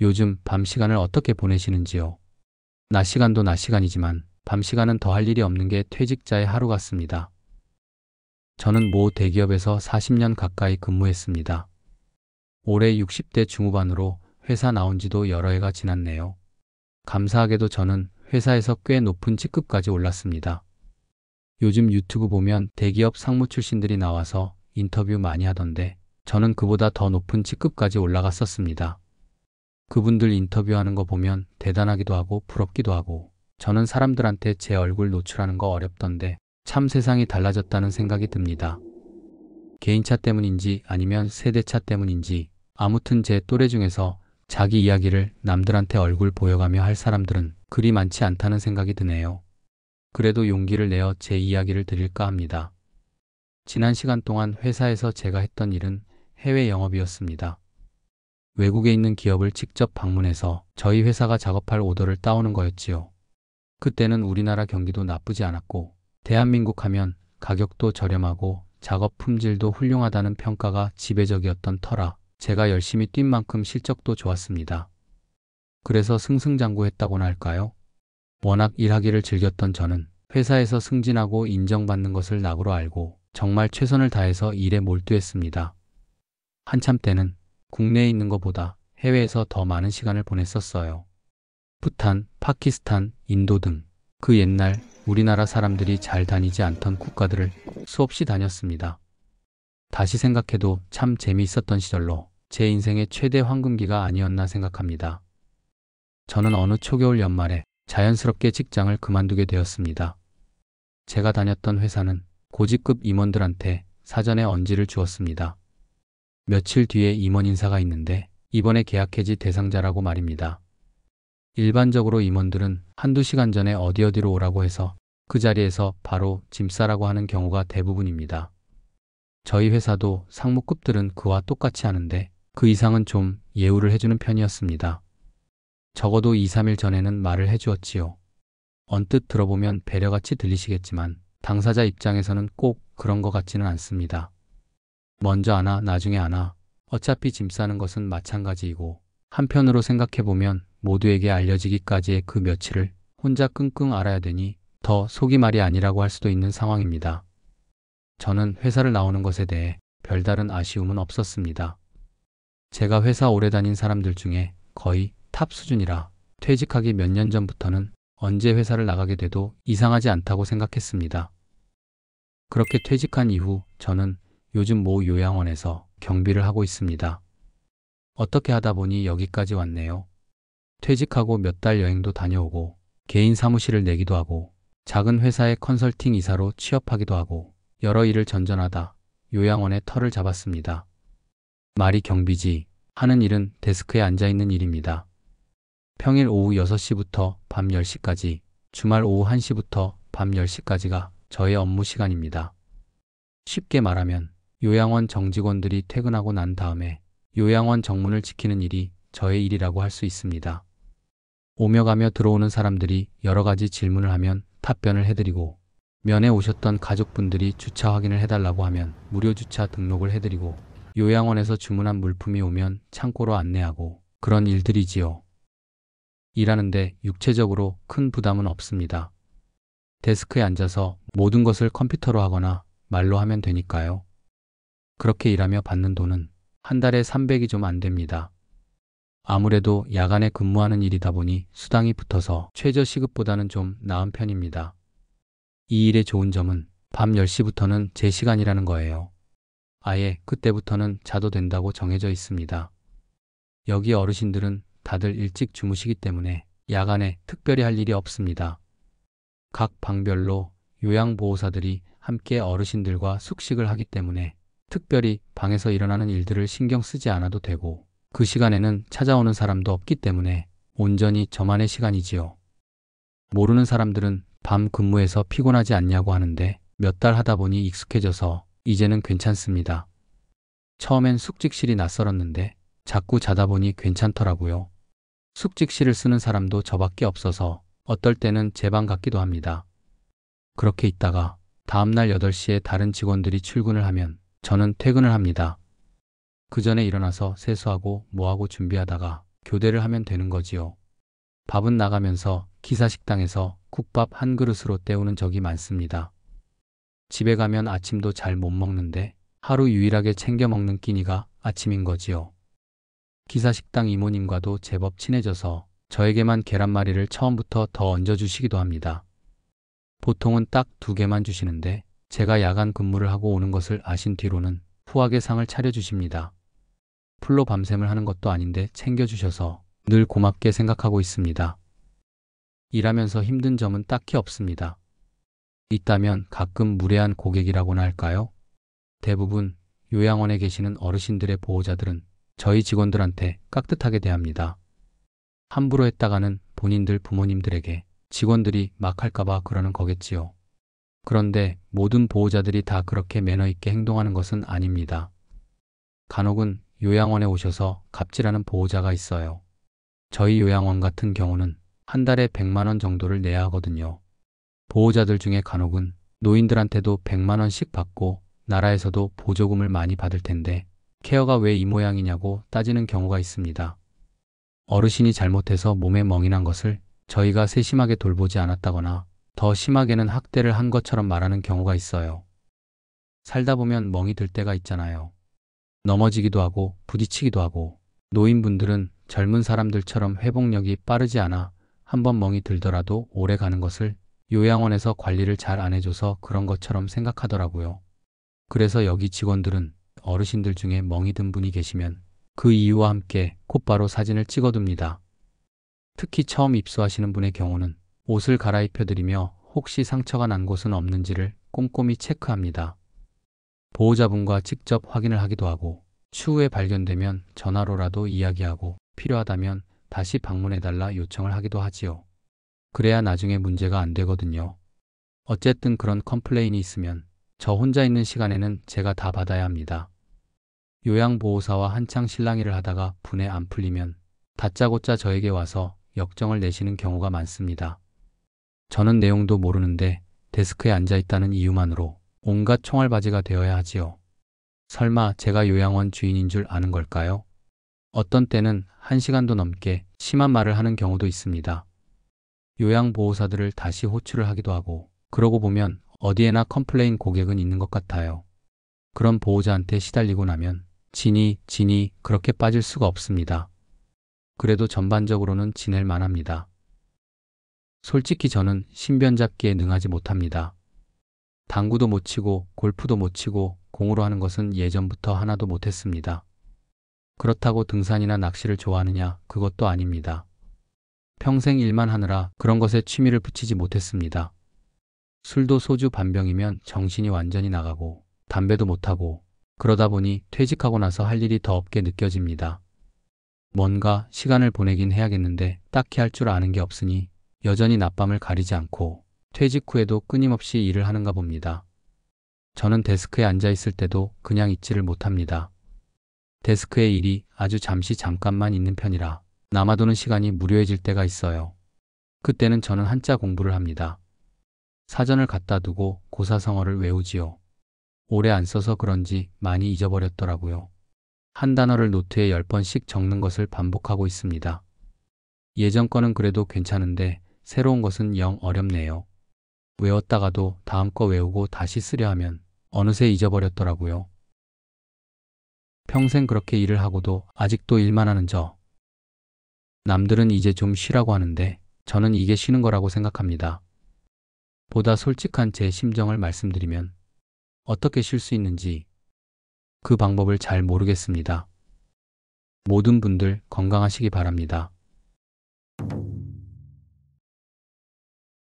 요즘 밤 시간을 어떻게 보내시는지요? 낮 시간도 낮 시간이지만 밤 시간은 더 할 일이 없는 게 퇴직자의 하루 같습니다. 저는 모 대기업에서 40년 가까이 근무했습니다. 올해 60대 중후반으로 회사 나온 지도 여러 해가 지났네요. 감사하게도 저는 회사에서 꽤 높은 직급까지 올랐습니다. 요즘 유튜브 보면 대기업 상무 출신들이 나와서 인터뷰 많이 하던데 저는 그보다 더 높은 직급까지 올라갔었습니다. 그분들 인터뷰하는 거 보면 대단하기도 하고 부럽기도 하고 저는 사람들한테 제 얼굴 노출하는 거 어렵던데 참 세상이 달라졌다는 생각이 듭니다. 개인차 때문인지 아니면 세대차 때문인지 아무튼 제 또래 중에서 자기 이야기를 남들한테 얼굴 보여가며 할 사람들은 그리 많지 않다는 생각이 드네요. 그래도 용기를 내어 제 이야기를 드릴까 합니다. 지난 시간 동안 회사에서 제가 했던 일은 해외 영업이었습니다. 외국에 있는 기업을 직접 방문해서 저희 회사가 작업할 오더를 따오는 거였지요. 그때는 우리나라 경기도 나쁘지 않았고 대한민국 하면 가격도 저렴하고 작업 품질도 훌륭하다는 평가가 지배적이었던 터라 제가 열심히 뛴 만큼 실적도 좋았습니다. 그래서 승승장구했다고나 할까요? 워낙 일하기를 즐겼던 저는 회사에서 승진하고 인정받는 것을 낙으로 알고 정말 최선을 다해서 일에 몰두했습니다. 한참 때는 국내에 있는 것보다 해외에서 더 많은 시간을 보냈었어요. 부탄, 파키스탄, 인도 등 그 옛날 우리나라 사람들이 잘 다니지 않던 국가들을 수없이 다녔습니다. 다시 생각해도 참 재미있었던 시절로 제 인생의 최대 황금기가 아니었나 생각합니다. 저는 어느 초겨울 연말에 자연스럽게 직장을 그만두게 되었습니다. 제가 다녔던 회사는 고직급 임원들한테 사전에 언지를 주었습니다. 며칠 뒤에 임원 인사가 있는데 이번에 계약 해지 대상자라고 말입니다. 일반적으로 임원들은 한두 시간 전에 어디로 오라고 해서 그 자리에서 바로 짐 싸라고 하는 경우가 대부분입니다. 저희 회사도 상무급들은 그와 똑같이 하는데 그 이상은 좀 예우를 해주는 편이었습니다. 적어도 2, 3일 전에는 말을 해주었지요. 언뜻 들어보면 배려같이 들리시겠지만 당사자 입장에서는 꼭 그런 것 같지는 않습니다. 먼저 아나 나중에 아나 어차피 짐 싸는 것은 마찬가지이고 한편으로 생각해보면 모두에게 알려지기까지의 그 며칠을 혼자 끙끙 앓아야 되니 더 속이 말이 아니라고 할 수도 있는 상황입니다. 저는 회사를 나오는 것에 대해 별다른 아쉬움은 없었습니다. 제가 회사 오래 다닌 사람들 중에 거의 탑 수준이라 퇴직하기 몇 년 전부터는 언제 회사를 나가게 돼도 이상하지 않다고 생각했습니다. 그렇게 퇴직한 이후 저는 요즘 모 요양원에서 경비를 하고 있습니다. 어떻게 하다 보니 여기까지 왔네요. 퇴직하고 몇 달 여행도 다녀오고 개인 사무실을 내기도 하고 작은 회사의 컨설팅 이사로 취업하기도 하고 여러 일을 전전하다 요양원에 터를 잡았습니다. 말이 경비지 하는 일은 데스크에 앉아있는 일입니다. 평일 오후 6시부터 밤 10시까지, 주말 오후 1시부터 밤 10시까지가 저의 업무 시간입니다. 쉽게 말하면 요양원 정직원들이 퇴근하고 난 다음에 요양원 정문을 지키는 일이 저의 일이라고 할 수 있습니다. 오며 가며 들어오는 사람들이 여러 가지 질문을 하면 답변을 해드리고 면회 오셨던 가족분들이 주차 확인을 해달라고 하면 무료 주차 등록을 해드리고 요양원에서 주문한 물품이 오면 창고로 안내하고 그런 일들이지요. 일하는데 육체적으로 큰 부담은 없습니다. 데스크에 앉아서 모든 것을 컴퓨터로 하거나 말로 하면 되니까요. 그렇게 일하며 받는 돈은 한 달에 300이 좀 안 됩니다. 아무래도 야간에 근무하는 일이다 보니 수당이 붙어서 최저 시급보다는 좀 나은 편입니다. 이 일의 좋은 점은 밤 10시부터는 제 시간이라는 거예요. 아예 그때부터는 자도 된다고 정해져 있습니다. 여기 어르신들은 다들 일찍 주무시기 때문에 야간에 특별히 할 일이 없습니다. 각 방별로 요양보호사들이 함께 어르신들과 숙식을 하기 때문에 특별히 방에서 일어나는 일들을 신경 쓰지 않아도 되고 그 시간에는 찾아오는 사람도 없기 때문에 온전히 저만의 시간이지요. 모르는 사람들은 밤 근무해서 피곤하지 않냐고 하는데 몇 달 하다 보니 익숙해져서 이제는 괜찮습니다. 처음엔 숙직실이 낯설었는데 자꾸 자다 보니 괜찮더라고요. 숙직실을 쓰는 사람도 저밖에 없어서 어떨 때는 제 방 같기도 합니다. 그렇게 있다가 다음날 8시에 다른 직원들이 출근을 하면 저는 퇴근을 합니다. 그 전에 일어나서 세수하고 뭐하고 준비하다가 교대를 하면 되는 거지요. 밥은 나가면서 기사식당에서 국밥 한 그릇으로 때우는 적이 많습니다. 집에 가면 아침도 잘 못 먹는데 하루 유일하게 챙겨 먹는 끼니가 아침인 거지요. 기사식당 이모님과도 제법 친해져서 저에게만 계란말이를 처음부터 더 얹어주시기도 합니다. 보통은 딱 2개만 주시는데 제가 야간 근무를 하고 오는 것을 아신 뒤로는 후하게 상을 차려주십니다. 풀로 밤샘을 하는 것도 아닌데 챙겨주셔서 늘 고맙게 생각하고 있습니다. 일하면서 힘든 점은 딱히 없습니다. 있다면 가끔 무례한 고객이라고나 할까요? 대부분 요양원에 계시는 어르신들의 보호자들은 저희 직원들한테 깍듯하게 대합니다. 함부로 했다가는 본인들 부모님들에게 직원들이 막 할까봐 그러는 거겠지요. 그런데 모든 보호자들이 다 그렇게 매너 있게 행동하는 것은 아닙니다. 간혹은 요양원에 오셔서 갑질하는 보호자가 있어요. 저희 요양원 같은 경우는 한 달에 100만 원 정도를 내야 하거든요. 보호자들 중에 간혹은 노인들한테도 100만 원씩 받고 나라에서도 보조금을 많이 받을 텐데 케어가 왜 이 모양이냐고 따지는 경우가 있습니다. 어르신이 잘못해서 몸에 멍이 난 것을 저희가 세심하게 돌보지 않았다거나 더 심하게는 학대를 한 것처럼 말하는 경우가 있어요. 살다 보면 멍이 들 때가 있잖아요. 넘어지기도 하고 부딪히기도 하고 노인분들은 젊은 사람들처럼 회복력이 빠르지 않아 한번 멍이 들더라도 오래 가는 것을 요양원에서 관리를 잘 안 해줘서 그런 것처럼 생각하더라고요. 그래서 여기 직원들은 어르신들 중에 멍이 든 분이 계시면 그 이유와 함께 곧바로 사진을 찍어둡니다. 특히 처음 입소하시는 분의 경우는 옷을 갈아입혀드리며 혹시 상처가 난 곳은 없는지를 꼼꼼히 체크합니다. 보호자분과 직접 확인을 하기도 하고 추후에 발견되면 전화로라도 이야기하고 필요하다면 다시 방문해달라 요청을 하기도 하지요. 그래야 나중에 문제가 안 되거든요. 어쨌든 그런 컴플레인이 있으면 저 혼자 있는 시간에는 제가 다 받아야 합니다. 요양보호사와 한창 실랑이를 하다가 분에 안 풀리면 다짜고짜 저에게 와서 역정을 내시는 경우가 많습니다. 저는 내용도 모르는데 데스크에 앉아있다는 이유만으로 온갖 총알바지가 되어야 하지요. 설마 제가 요양원 주인인 줄 아는 걸까요? 어떤 때는 1시간도 넘게 심한 말을 하는 경우도 있습니다. 요양보호사들을 다시 호출을 하기도 하고 그러고 보면 어디에나 컴플레인 고객은 있는 것 같아요. 그런 보호자한테 시달리고 나면 진이 그렇게 빠질 수가 없습니다. 그래도 전반적으로는 지낼 만합니다. 솔직히 저는 신변 잡기에 능하지 못합니다. 당구도 못 치고 골프도 못 치고 공으로 하는 것은 예전부터 하나도 못했습니다. 그렇다고 등산이나 낚시를 좋아하느냐? 그것도 아닙니다. 평생 일만 하느라 그런 것에 취미를 붙이지 못했습니다. 술도 소주 반병이면 정신이 완전히 나가고 담배도 못하고 그러다 보니 퇴직하고 나서 할 일이 더 없게 느껴집니다. 뭔가 시간을 보내긴 해야겠는데 딱히 할 줄 아는 게 없으니 여전히 낮밤을 가리지 않고 퇴직 후에도 끊임없이 일을 하는가 봅니다. 저는 데스크에 앉아 있을 때도 그냥 있지를 못합니다. 데스크에 일이 아주 잠깐만 있는 편이라 남아도는 시간이 무료해질 때가 있어요. 그때는 저는 한자 공부를 합니다. 사전을 갖다 두고 고사성어를 외우지요. 오래 안 써서 그런지 많이 잊어버렸더라고요. 한 단어를 노트에 10번씩 적는 것을 반복하고 있습니다. 예전 거는 그래도 괜찮은데 새로운 것은 영 어렵네요. 외웠다가도 다음 거 외우고 다시 쓰려 하면 어느새 잊어버렸더라고요. 평생 그렇게 일을 하고도 아직도 일만 하는 저. 남들은 이제 좀 쉬라고 하는데 저는 이게 쉬는 거라고 생각합니다. 보다 솔직한 제 심정을 말씀드리면 어떻게 쉴 수 있는지 그 방법을 잘 모르겠습니다. 모든 분들 건강하시기 바랍니다.